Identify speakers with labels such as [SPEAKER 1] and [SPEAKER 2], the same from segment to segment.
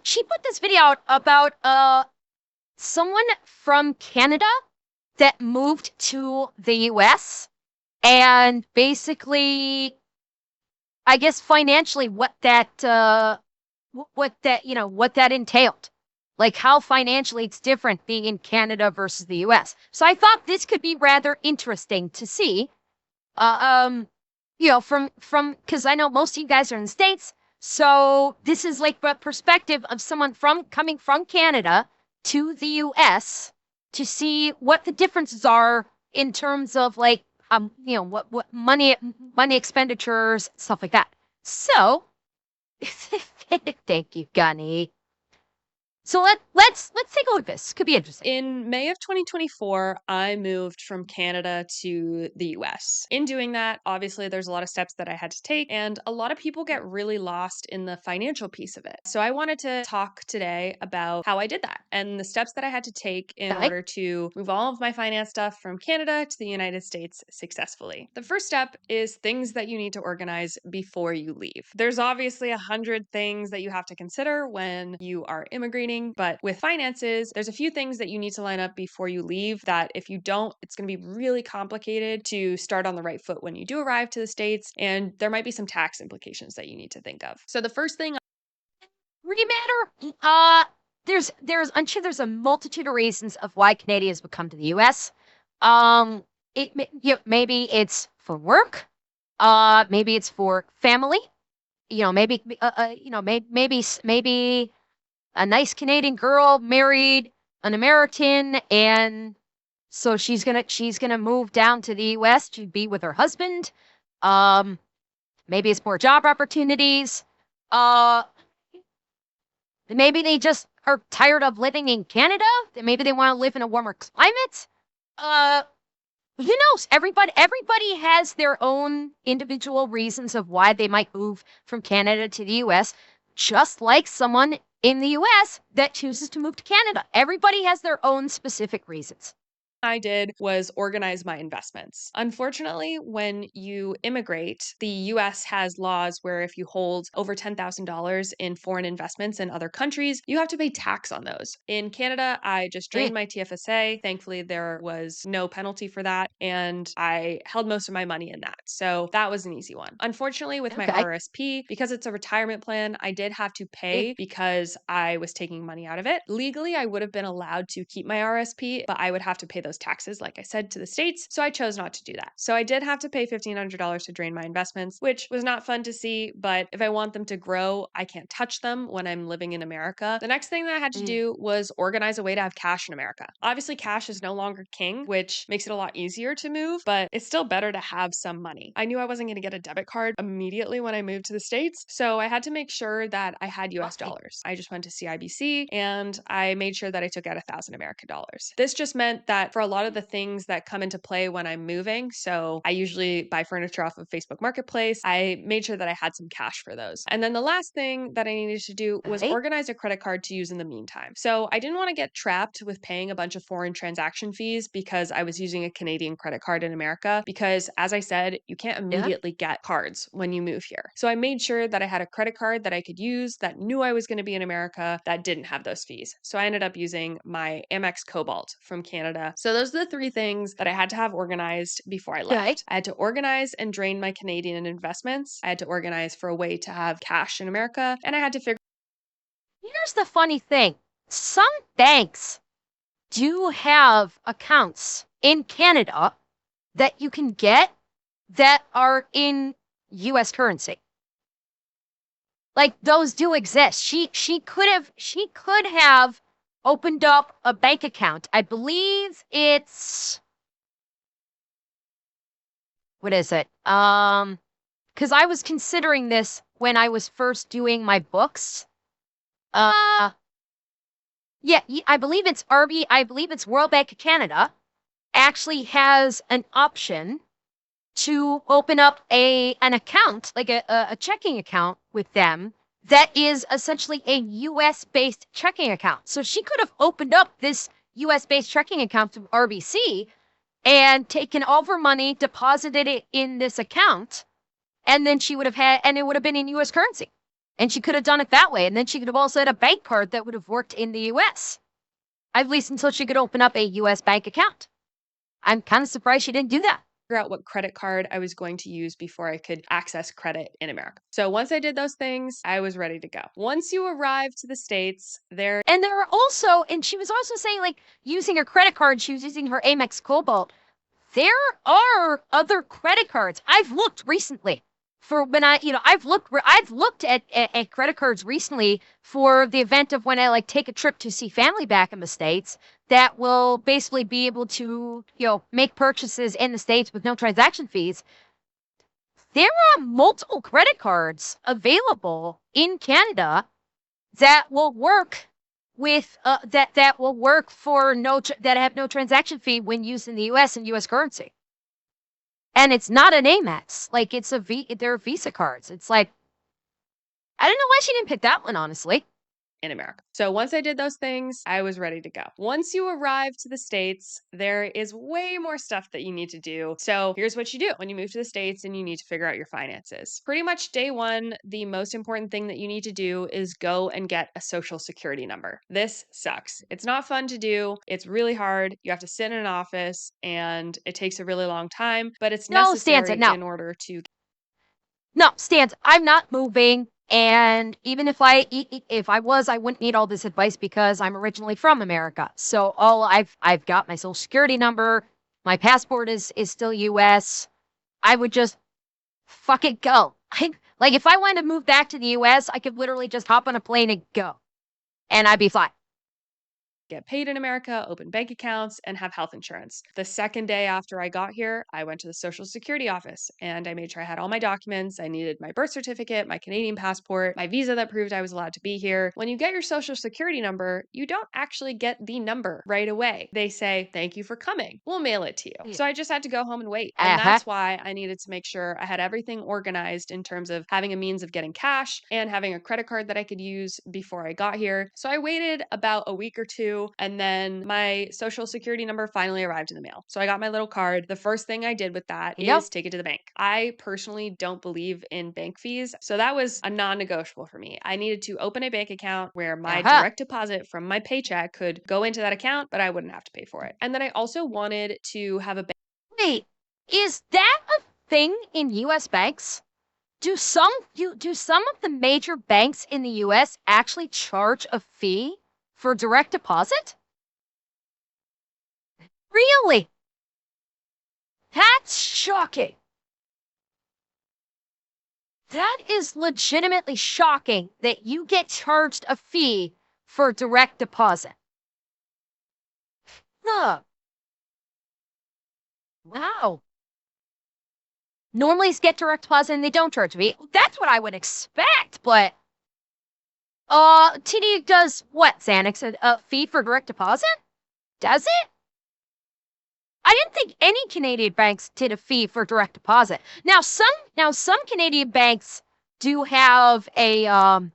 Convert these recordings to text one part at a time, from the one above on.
[SPEAKER 1] she put this video out about someone from Canada that moved to the US and basically, I guess financially what that entailed. Like how financially it's different being in Canada versus the US. So I thought this could be rather interesting to see. From because I know most of you guys are in the States, so this is like the perspective of someone coming from Canada to the US to see what the differences are in terms of like what money expenditures, stuff like that. So thank you, Gunny. So let's take a look at this. Could be interesting.
[SPEAKER 2] In May of 2024, I moved from Canada to the US. In doing that, obviously, there's a lot of steps that I had to take, and a lot of people get really lost in the financial piece of it. So I wanted to talk today about how I did that and the steps that I had to take in order to move all of my finance stuff from Canada to the United States successfully. The first step is things that you need to organize before you leave. There's obviously 100 things that you have to consider when you are immigrating, but with finances, there's a few things that you need to line up before you leave that if you don't, it's going to be really complicated to start on the right foot when you do arrive to the States, and there might be some tax implications that you need to think of. So the first thing
[SPEAKER 1] I'm sure there's a multitude of reasons of why Canadians would come to the U.S. Maybe it's for work. Maybe it's for family. Maybe a nice Canadian girl married an American, and so she's gonna move down to the U.S. to be with her husband. Maybe it's more job opportunities. Maybe they just are tired of living in Canada. Maybe they want to live in a warmer climate. Who knows? Everybody has their own individual reasons of why they might move from Canada to the U.S., just like someone in the U.S. that chooses to move to Canada. Everybody has their own specific reasons.
[SPEAKER 2] I did was organize my investments. Unfortunately, when you immigrate, the US has laws where if you hold over $10,000 in foreign investments in other countries, you have to pay tax on those. In Canada, I just drained my TFSA. Thankfully, there was no penalty for that, and I held most of my money in that. So that was an easy one. Unfortunately, with my RSP, because it's a retirement plan, I did have to pay because I was taking money out of it. Legally, I would have been allowed to keep my RSP, but I would have to pay those taxes, like I said, to the States. So I chose not to do that. So I did have to pay $1,500 to drain my investments, which was not fun to see. But if I want them to grow, I can't touch them when I'm living in America. The next thing that I had to do was organize a way to have cash in America. Obviously, cash is no longer king, which makes it a lot easier to move, but it's still better to have some money. I knew I wasn't going to get a debit card immediately when I moved to the States. So I had to make sure that I had US dollars. I just went to CIBC and I made sure that I took out 1,000 American dollars. This just meant that for a lot of the things that come into play when I'm moving, so I usually buy furniture off of Facebook Marketplace, I made sure that I had some cash for those. And then the last thing that I needed to do was organize a credit card to use in the meantime. So I didn't want to get trapped with paying a bunch of foreign transaction fees because I was using a Canadian credit card in America, because as I said, you can't immediately get cards when you move here. So I made sure that I had a credit card that I could use that knew I was going to be in America that didn't have those fees. So I ended up using my Amex Cobalt from Canada. So those are the three things that I had to have organized before I left. I had to organize and drain my Canadian investments. I had to organize for a way to have cash in America, and I had to figure.
[SPEAKER 1] Here's the funny thing. Some banks do have accounts in Canada that you can get that are in US currency. Like those do exist. She could have opened up a bank account. I believe it's, what is it? Because I was considering this when I was first doing my books. Yeah, I believe it's World Bank of Canada actually has an option to open up an account, like a checking account with them that is essentially a US-based checking account. So she could have opened up this US-based checking account through RBC and taken all of her money, deposited it in this account, and then she would have had, and it would have been in US currency. And she could have done it that way. And then she could have also had a bank card that would have worked in the US. At least until she could open up a US bank account. I'm kind of surprised she didn't do that.
[SPEAKER 2] Figure out what credit card I was going to use before I could access credit in America. So once I did those things, I was ready to go. Once you arrive to the States, there
[SPEAKER 1] And there are also, and she was also saying like using her credit card, she was using her Amex Cobalt. There are other credit cards. I've looked recently for when I've looked at credit cards recently for the event of when I like take a trip to see family back in the States that will basically be able to, make purchases in the States with no transaction fees. There are multiple credit cards available in Canada that will work with that will work for that have no transaction fee when used in the US and US currency. And it's not an Amex. Like they're Visa cards. It's like I don't know why she didn't pick that one, honestly.
[SPEAKER 2] in America. So once I did those things, I was ready to go. Once you arrive to the States, there is way more stuff that you need to do. So here's what you do when you move to the States and you need to figure out your finances. Pretty much day one, the most important thing that you need to do is go and get a social security number. This sucks. It's not fun to do. It's really hard. You have to sit in an office and it takes a really long time, but it's necessary in order to.
[SPEAKER 1] No, Stans, I'm not moving. And even if I was, I wouldn't need all this advice because I'm originally from America. So I've got my social security number. My passport is still US. I would just fucking go. Like if I wanted to move back to the US, I could literally just hop on a plane and go. And I'd be fine.
[SPEAKER 2] Get paid in America, open bank accounts, and have health insurance. The second day after I got here, I went to the Social Security office and I made sure I had all my documents. I needed my birth certificate, my Canadian passport, my visa that proved I was allowed to be here. When you get your Social Security number, you don't actually get the number right away. They say, "Thank you for coming. We'll mail it to you." So I just had to go home and wait. And that's why I needed to make sure I had everything organized in terms of having a means of getting cash and having a credit card that I could use before I got here. So I waited about a week or two, and then my social security number finally arrived in the mail. So I got my little card. The first thing I did with that is take it to the bank. I personally don't believe in bank fees, so that was a non-negotiable for me. I needed to open a bank account where my direct deposit from my paycheck could go into that account, but I wouldn't have to pay for it. And then I also wanted to have a bank.
[SPEAKER 1] Wait, is that a thing in US banks? Do some of the major banks in the US actually charge a fee for direct deposit? Really? That's shocking. That is legitimately shocking that you get charged a fee for direct deposit. Look. Wow. Normally get direct deposit and they don't charge me. That's what I would expect, but TD does what, Xanax? A fee for direct deposit? Does it? I didn't think any Canadian banks did a fee for direct deposit. Now some Canadian banks do have a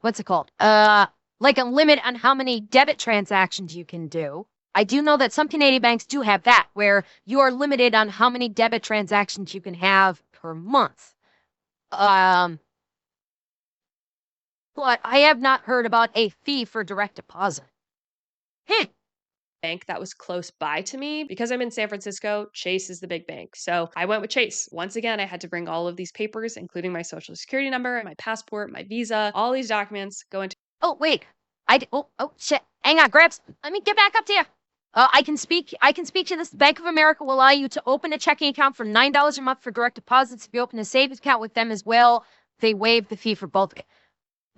[SPEAKER 1] what's it called? Like a limit on how many debit transactions you can do. I do know that some Canadian banks do have that, where you are limited on how many debit transactions you can have per month. But I have not heard about a fee for direct deposit.
[SPEAKER 2] Bank that was close by to me. Because I'm in San Francisco, Chase is the big bank. So I went with Chase. Once again, I had to bring all of these papers, including my social security number, my passport, my visa, all these documents go into.
[SPEAKER 1] Oh, wait. Oh, shit. Hang on, Grabs. Let me get back up to you. I can speak to this. Bank of America will allow you to open a checking account for $9 a month for direct deposits. If you open a savings account with them as well, they waive the fee for both.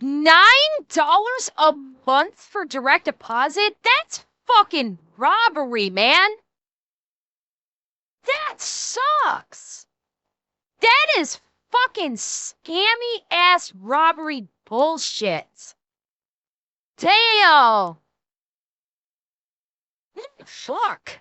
[SPEAKER 1] $9 a month for direct deposit? That's fucking robbery, man. That sucks. That is fucking scammy ass robbery bullshit. Damn. Fuck.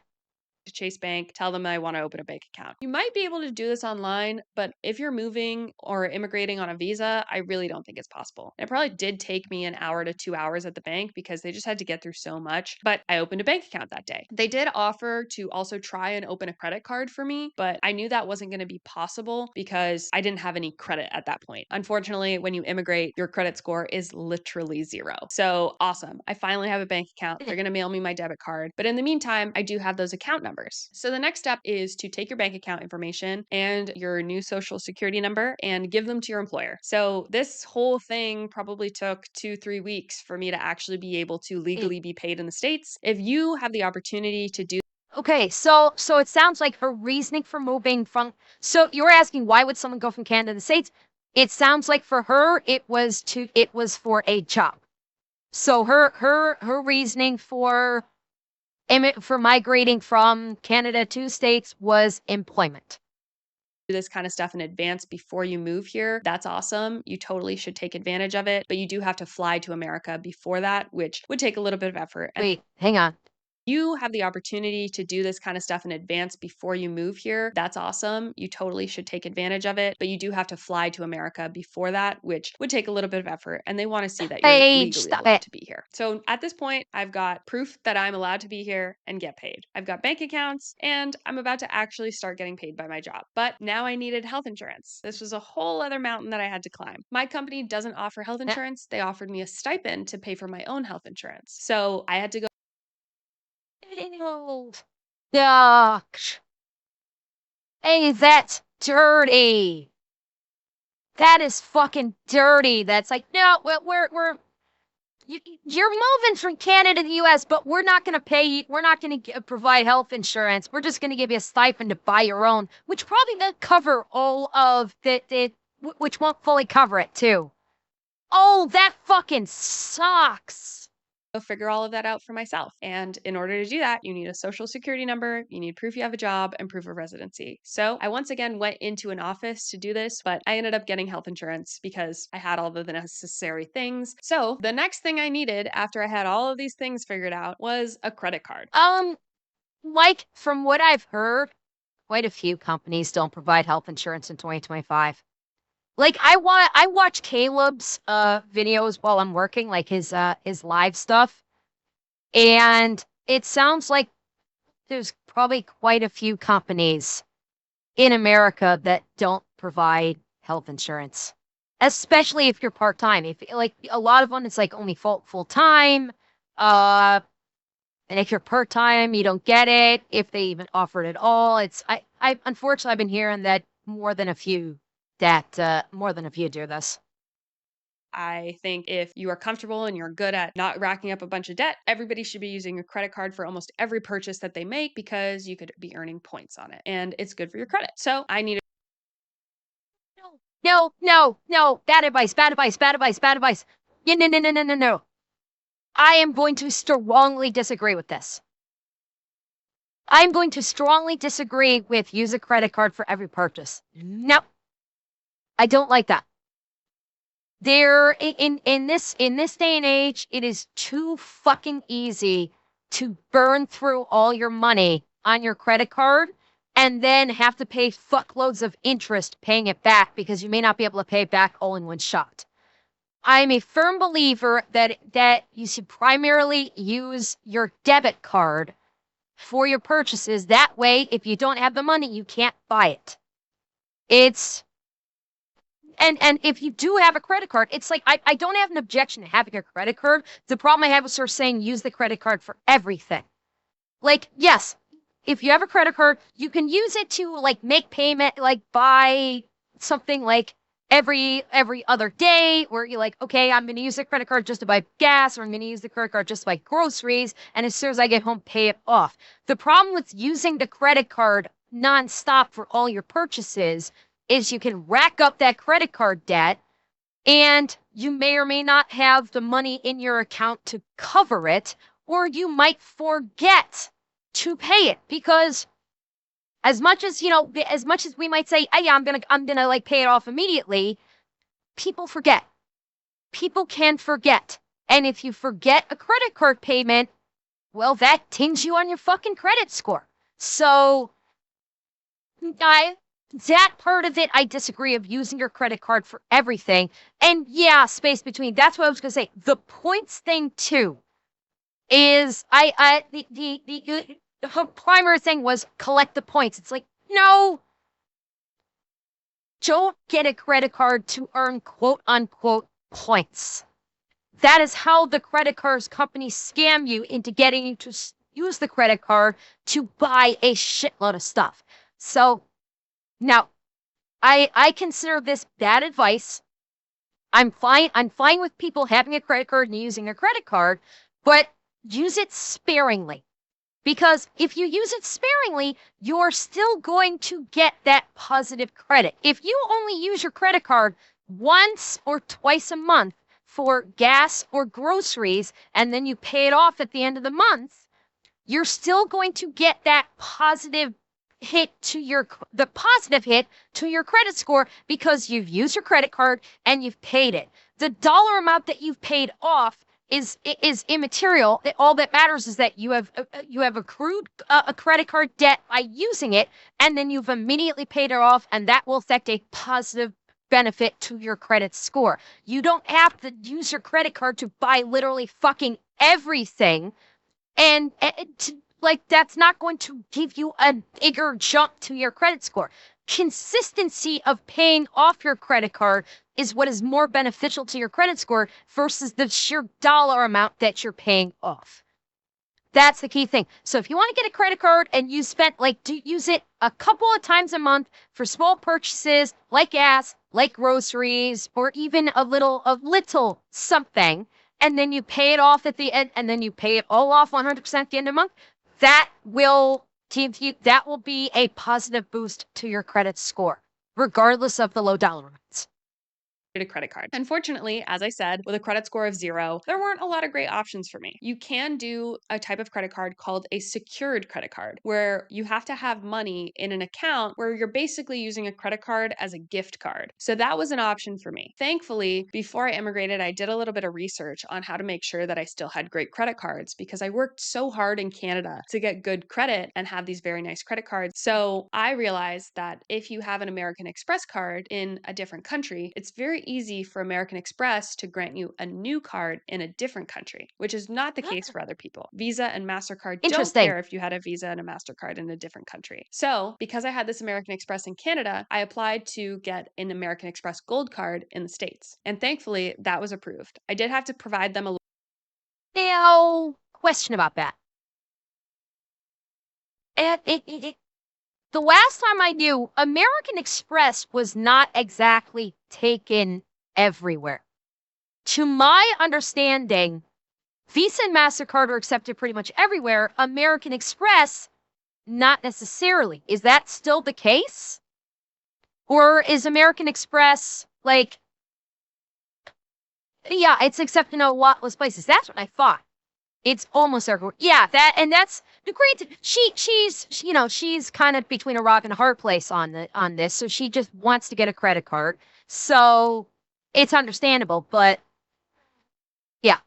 [SPEAKER 2] to Chase Bank, tell them I want to open a bank account. You might be able to do this online, but if you're moving or immigrating on a visa, I really don't think it's possible. It probably did take me an hour to 2 hours at the bank because they just had to get through so much, but I opened a bank account that day. They did offer to also try and open a credit card for me, but I knew that wasn't going to be possible because I didn't have any credit at that point. Unfortunately, when you immigrate, your credit score is literally zero. So awesome. I finally have a bank account. They're going to mail me my debit card. But in the meantime, I do have those account numbers. So the next step is to take your bank account information and your new social security number and give them to your employer. So this whole thing probably took 2-3 weeks for me to actually be able to legally be paid in the States. If you have the opportunity to do
[SPEAKER 1] Okay, so it sounds like her reasoning for moving from, so you're asking why would someone go from Canada to the States? It sounds like for her it was for a job. So her reasoning for migrating from Canada to States was employment.
[SPEAKER 2] this kind of stuff in advance before you move here, that's awesome. You totally should take advantage of it, but you do have to fly to America before that, which would take a little bit of effort. And
[SPEAKER 1] Wait, hang on.
[SPEAKER 2] you have the opportunity to do this kind of stuff in advance before you move here, that's awesome. You totally should take advantage of it, but you do have to fly to America before that, which would take a little bit of effort. And they want to see that you're legally
[SPEAKER 1] Stop
[SPEAKER 2] allowed
[SPEAKER 1] it.
[SPEAKER 2] to be here. So at this point, I've got proof that I'm allowed to be here and get paid. I've got bank accounts, and I'm about to actually start getting paid by my job. But now I needed health insurance. This was a whole other mountain that I had to climb. My company doesn't offer health insurance. They offered me a stipend to pay for my own health insurance. So I had to go.
[SPEAKER 1] Yuck. Hey, that's dirty. That is fucking dirty. That's like, no, you're moving from Canada to the U.S., but we're not going to pay you. We're not going to provide health insurance. We're just going to give you a stipend to buy your own, which probably doesn't cover all of which won't fully cover it too. Oh, that fucking sucks.
[SPEAKER 2] Figure all of that out for myself. And in order to do that, you need a social security number, you need proof you have a job, and proof of residency. So I once again went into an office to do this, but I ended up getting health insurance because I had all of the necessary things. So the next thing I needed after I had all of these things figured out was a credit card.
[SPEAKER 1] Like from what I've heard, quite a few companies don't provide health insurance in 2025. Like I watch Caleb's videos while I'm working, like his live stuff. And it sounds like there's probably quite a few companies in America that don't provide health insurance, especially if you're part-time. If like a lot of them, it's like only full-time. And if you're part-time, you don't get it. If they even offer it at all, I unfortunately I've been hearing that more than a few do this.
[SPEAKER 2] I think if you are comfortable and you're good at not racking up a bunch of debt, everybody should be using a credit card for almost every purchase that they make because you could be earning points on it and it's good for your credit. So I needed.
[SPEAKER 1] No. Bad advice. No. I am going to strongly disagree with this. I'm going to strongly disagree with use a credit card for every purchase. No. I don't like that. In this day and age, it is too fucking easy to burn through all your money on your credit card and then have to pay fuckloads of interest paying it back because you may not be able to pay it back all in one shot. I'm a firm believer that you should primarily use your debit card for your purchases. That way, if you don't have the money, you can't buy it. And if you do have a credit card, it's like I don't have an objection to having a credit card. The problem I have is her saying use the credit card for everything. Like, yes, if you have a credit card, you can use it to like make payment, like buy something like every other day where you're like, okay, I'm going to use the credit card just to buy gas, or I'm going to use the credit card just to buy groceries, and as soon as I get home, pay it off. The problem with using the credit card nonstop for all your purchases is you can rack up that credit card debt and you may or may not have the money in your account to cover it, or you might forget to pay it because as much as we might say, hey, I'm gonna like pay it off immediately, people forget. People can forget. And if you forget a credit card payment, well, that tings you on your fucking credit score. So that part of it, I disagree of using your credit card for everything. And yeah, space between. That's what I was gonna say. The points thing too is the her primary thing was collect the points. It's like, no, don't get a credit card to earn quote unquote points. That is how the credit cards companies scam you into getting you to use the credit card to buy a shitload of stuff. So now I consider this bad advice. I'm fine with people having a credit card and using a credit card, but use it sparingly. Because if you use it sparingly, you're still going to get that positive credit. If you only use your credit card once or twice a month for gas or groceries, and then you pay it off at the end of the month, you're still going to get that positive the positive hit to your credit score because you've used your credit card and you've paid it. The dollar amount that you've paid off is immaterial. All that matters is that you have accrued a credit card debt by using it, and then you've immediately paid it off, and that will affect a positive benefit to your credit score. You don't have to use your credit card to buy literally fucking everything, and like that's not going to give you a bigger jump to your credit score. Consistency of paying off your credit card is what is more beneficial to your credit score versus the sheer dollar amount that you're paying off. That's the key thing. So if you want to get a credit card and you spent like to use it a couple of times a month for small purchases like gas, like groceries, or even a little something, and then you pay it off at the end, and then you pay it all off 100% at the end of the month, that will that will be a positive boost to your credit score, regardless of the low dollar amounts.
[SPEAKER 2] A credit card. Unfortunately, as I said, with a credit score of 0, there weren't a lot of great options for me. You can do a type of credit card called a secured credit card, where you have to have money in an account where you're basically using a credit card as a gift card. So that was an option for me. Thankfully, before I immigrated, I did a little bit of research on how to make sure that I still had great credit cards because I worked so hard in Canada to get good credit and have these very nice credit cards. So I realized that if you have an American Express card in a different country, it's very easy for American Express to grant you a new card in a different country, which is not the case for other people. Visa and MasterCard don't
[SPEAKER 1] Interesting.
[SPEAKER 2] care if you had a Visa and a MasterCard in a different country. So, because I had this American Express in Canada, I applied to get an American Express Gold card in the States. And thankfully, that was approved. I did have to provide them a
[SPEAKER 1] Now, question about that. The last time I knew, American Express was not exactly taken everywhere. To my understanding, Visa and MasterCard are accepted pretty much everywhere. American Express, not necessarily. Is that still the case? Or is American Express like, yeah, it's accepted in a lot less places. That's what I thought. It's almost everywhere. Yeah, that's the great. She's kind of between a rock and a hard place on this. So she just wants to get a credit card. So it's understandable, but yeah.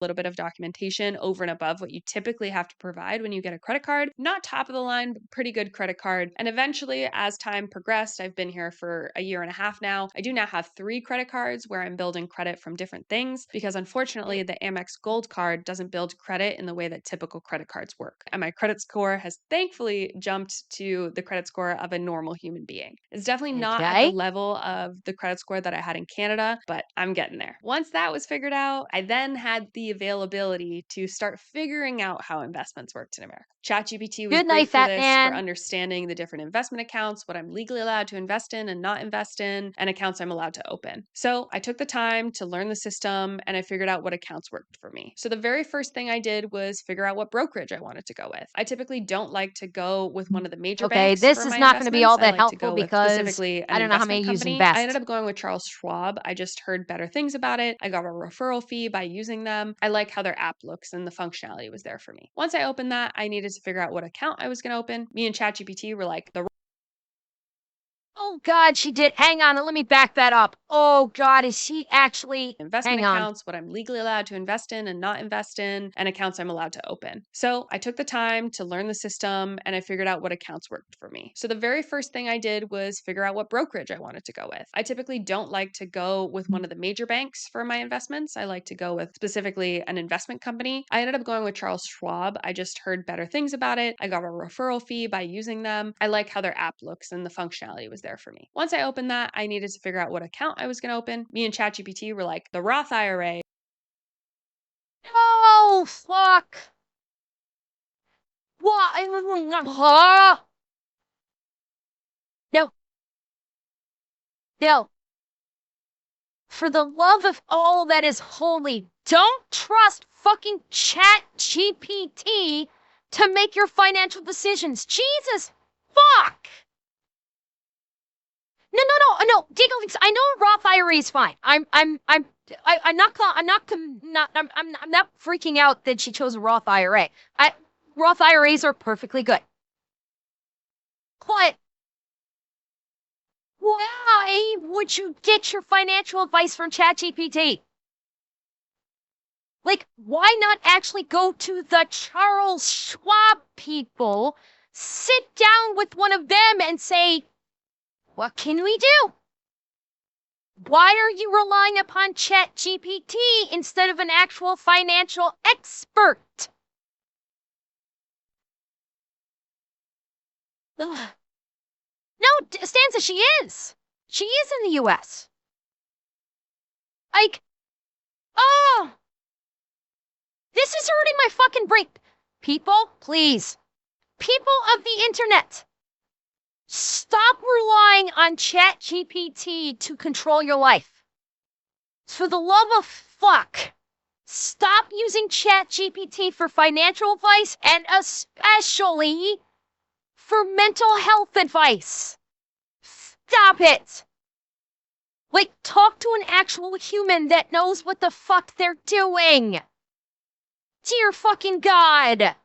[SPEAKER 2] little bit of documentation over and above what you typically have to provide when you get a credit card. Not top of the line, but pretty good credit card. And eventually, as time progressed, I've been here for a year and a half now. I do now have 3 credit cards where I'm building credit from different things because unfortunately, the Amex Gold card doesn't build credit in the way that typical credit cards work. And my credit score has thankfully jumped to the credit score of a normal human being. It's definitely not at the
[SPEAKER 1] Okay.
[SPEAKER 2] level of the credit score that I had in Canada, but I'm getting there. Once that was figured out, I then had the availability to start figuring out how investments worked in America. ChatGPT was
[SPEAKER 1] Good night,
[SPEAKER 2] great for
[SPEAKER 1] fat
[SPEAKER 2] this, for
[SPEAKER 1] man.
[SPEAKER 2] understanding the different investment accounts, what I'm legally allowed to invest in and not invest in, and accounts I'm allowed to open. So I took the time to learn the system and I figured out what accounts worked for me. So the very first thing I did was figure out what brokerage I wanted to go with. I typically don't like to go with one of the major
[SPEAKER 1] Okay,
[SPEAKER 2] banks
[SPEAKER 1] this
[SPEAKER 2] for
[SPEAKER 1] is
[SPEAKER 2] my
[SPEAKER 1] not going to be
[SPEAKER 2] investments.
[SPEAKER 1] all
[SPEAKER 2] I
[SPEAKER 1] that
[SPEAKER 2] like to
[SPEAKER 1] helpful
[SPEAKER 2] go with
[SPEAKER 1] because
[SPEAKER 2] specifically
[SPEAKER 1] I
[SPEAKER 2] an
[SPEAKER 1] don't know how many
[SPEAKER 2] investment
[SPEAKER 1] use
[SPEAKER 2] company. I ended
[SPEAKER 1] invest.
[SPEAKER 2] up going with Charles Schwab. I just heard better things about it. I got a referral fee by using them. I like how their app looks and the functionality was there for me. Once I opened that, I needed to figure out what account I was going to open. Me and ChatGPT were like, the
[SPEAKER 1] Oh God, she did. Hang on, let me back that up. Oh God, is she actually?
[SPEAKER 2] Investment
[SPEAKER 1] Hang on.
[SPEAKER 2] accounts, what I'm legally allowed to invest in and not invest in, and accounts I'm allowed to open. So I took the time to learn the system and I figured out what accounts worked for me. So the very first thing I did was figure out what brokerage I wanted to go with. I typically don't like to go with one of the major banks for my investments. I like to go with specifically an investment company. I ended up going with Charles Schwab. I just heard better things about it. I got a referral fee by using them. I like how their app looks and the functionality was there for me. Once I opened that, I needed to figure out what account I was going to open. Me and ChatGPT were like, the Roth IRA.
[SPEAKER 1] Oh fuck! What? No, no. For the love of all that is holy, don't trust fucking Chat GPT to make your financial decisions. Jesus fuck! No. Diggle, I know a Roth IRA is fine. I'm not freaking out that she chose a Roth IRA. Roth IRAs are perfectly good. But why would you get your financial advice from ChatGPT? Like, why not actually go to the Charles Schwab people, sit down with one of them and say, what can we do? Why are you relying upon ChatGPT instead of an actual financial expert? Ugh. No, Stanza, she is. She is in the US. Like, oh, this is hurting my fucking brain. People, please. People of the internet, stop relying on ChatGPT to control your life. For the love of fuck, stop using ChatGPT for financial advice and especially for mental health advice. Stop it. Like, talk to an actual human that knows what the fuck they're doing. Dear fucking God.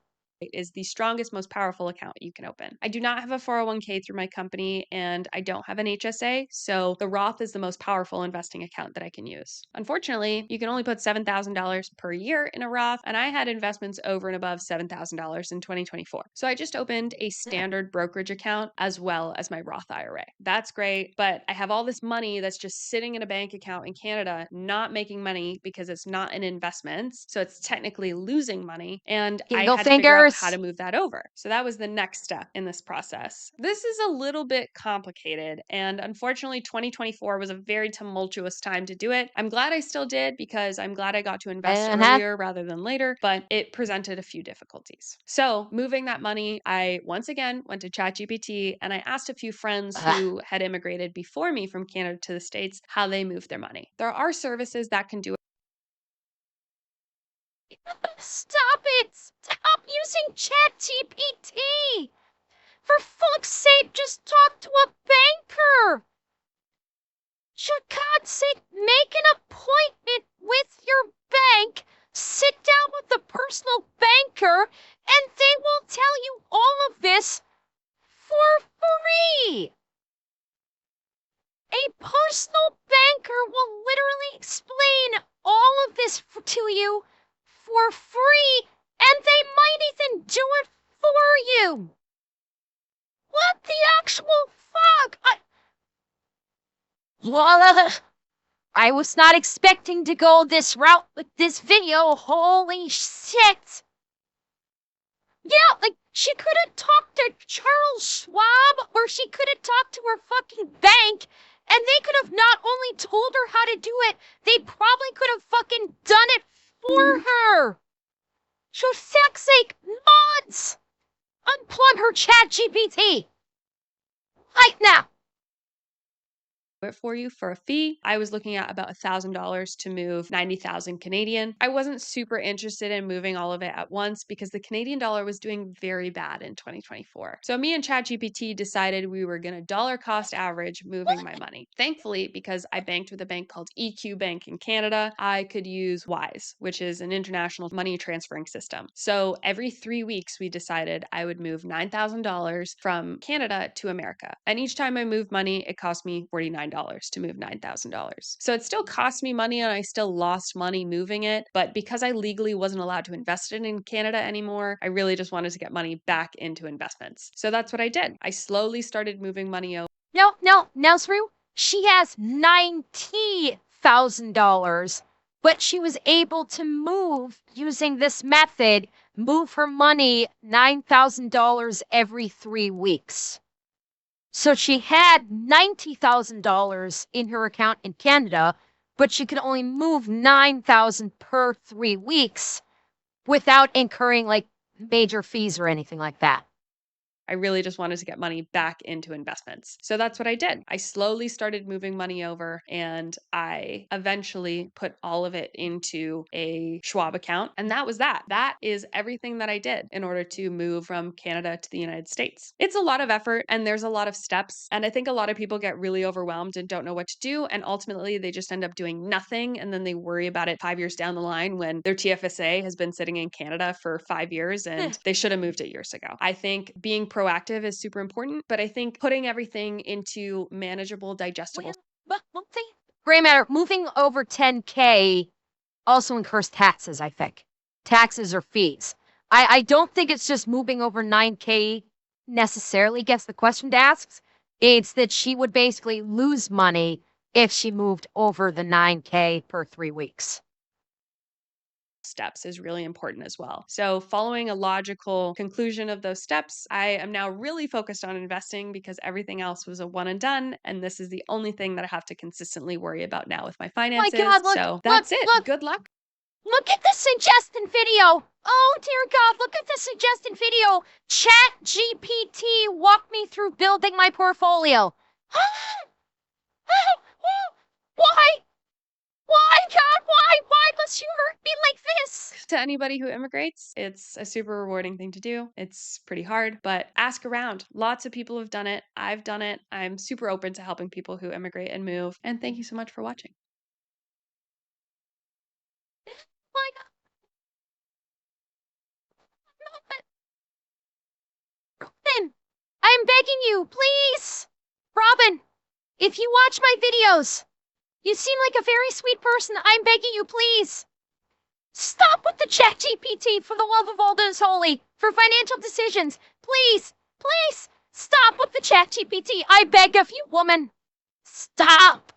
[SPEAKER 2] Is the strongest, most powerful account you can open. I do not have a 401k through my company and I don't have an HSA, so the Roth is the most powerful investing account that I can use. Unfortunately, you can only put $7,000 per year in a Roth, and I had investments over and above $7,000 in 2024. So I just opened a standard brokerage account as well as my Roth IRA. That's great, but I have all this money that's just sitting in a bank account in Canada, not making money because it's not in investments, so it's technically losing money, and I
[SPEAKER 1] Giggle
[SPEAKER 2] had to figure out
[SPEAKER 1] fingers.
[SPEAKER 2] how to move that over. So that was the next step in this process. This is a little bit complicated, and unfortunately 2024 was a very tumultuous time to do it. I'm glad I still did because I'm glad I got to invest earlier rather than later, but it presented a few difficulties. So moving that money, I once again went to ChatGPT and I asked a few friends who had immigrated before me from Canada to the States how they moved their money. There are services that can do it.
[SPEAKER 1] Stop it! Stop using ChatGPT! For fuck's sake, just talk to a banker! For God's sake, make an appointment with your bank, sit down with the personal banker, and they will tell you all of this for free! A personal banker will literally explain all of this to you for free, and they might even do it for you. What the actual fuck? I was not expecting to go this route with this video. Holy shit. Yeah, like, she could have talked to Charles Schwab, or she could have talked to her fucking bank, and they could have not only told her how to do it, they probably could have fucking done it for her. For fuck's sake, mods! Unplug her Chat GPT! Right now!
[SPEAKER 2] it for you for a fee. I was looking at about $1,000 to move 90,000 Canadian. I wasn't super interested in moving all of it at once because the Canadian dollar was doing very bad in 2024. So me and ChatGPT decided we were going to dollar cost average moving my money. Thankfully, because I banked with a bank called EQ Bank in Canada, I could use Wise, which is an international money transferring system. So every 3 weeks, we decided I would move $9,000 from Canada to America. And each time I moved money, it cost me $49 to move $9,000. So it still cost me money and I still lost money moving it. But because I legally wasn't allowed to invest it in Canada anymore, I really just wanted to get money back into investments. So that's what I did. I slowly started moving money over.
[SPEAKER 1] No, Sru. She has $90,000, but she was able to move using this method, move her money $9,000 every 3 weeks. So she had $90,000 in her account in Canada, but she could only move $9,000 per 3 weeks without incurring like major fees or anything like that.
[SPEAKER 2] I really just wanted to get money back into investments. So that's what I did. I slowly started moving money over and I eventually put all of it into a Schwab account. And that was that. That is everything that I did in order to move from Canada to the United States. It's a lot of effort and there's a lot of steps. And I think a lot of people get really overwhelmed and don't know what to do. And ultimately, they just end up doing nothing. And then they worry about it 5 years down the line when their TFSA has been sitting in Canada for 5 years and they should have moved it years ago. I think being proactive is super important, but I think putting everything into manageable, digestible.
[SPEAKER 1] But one thing, gray matter, moving over 10K also incurs taxes, I think. Taxes or fees. I don't think it's just moving over 9K necessarily gets the question to ask. It's that she would basically lose money if she moved over the 9K per 3 weeks.
[SPEAKER 2] Steps is really important as well. So, following a logical conclusion of those steps, I am now really focused on investing because everything else was a one and done. And this is the only thing that I have to consistently worry about now with my finances.
[SPEAKER 1] My God, look,
[SPEAKER 2] so, that's it.
[SPEAKER 1] Look.
[SPEAKER 2] Good luck.
[SPEAKER 1] Look at the suggested video. Oh, dear God, look at the suggested video. Chat GPT walk me through building my portfolio. Why? Why, God? Why must you hurt me like this?
[SPEAKER 2] To anybody who immigrates, it's a super rewarding thing to do. It's pretty hard, but ask around. Lots of people have done it. I've done it. I'm super open to helping people who immigrate and move. And thank you so much for watching.
[SPEAKER 1] My God. Robyn, I'm begging you, please. Robyn, if you watch my videos, you seem like a very sweet person. I'm begging you, please. Stop with the chat GPT for the love of all that is holy. For financial decisions, please, stop with the chat GPT. I beg of you, woman. Stop.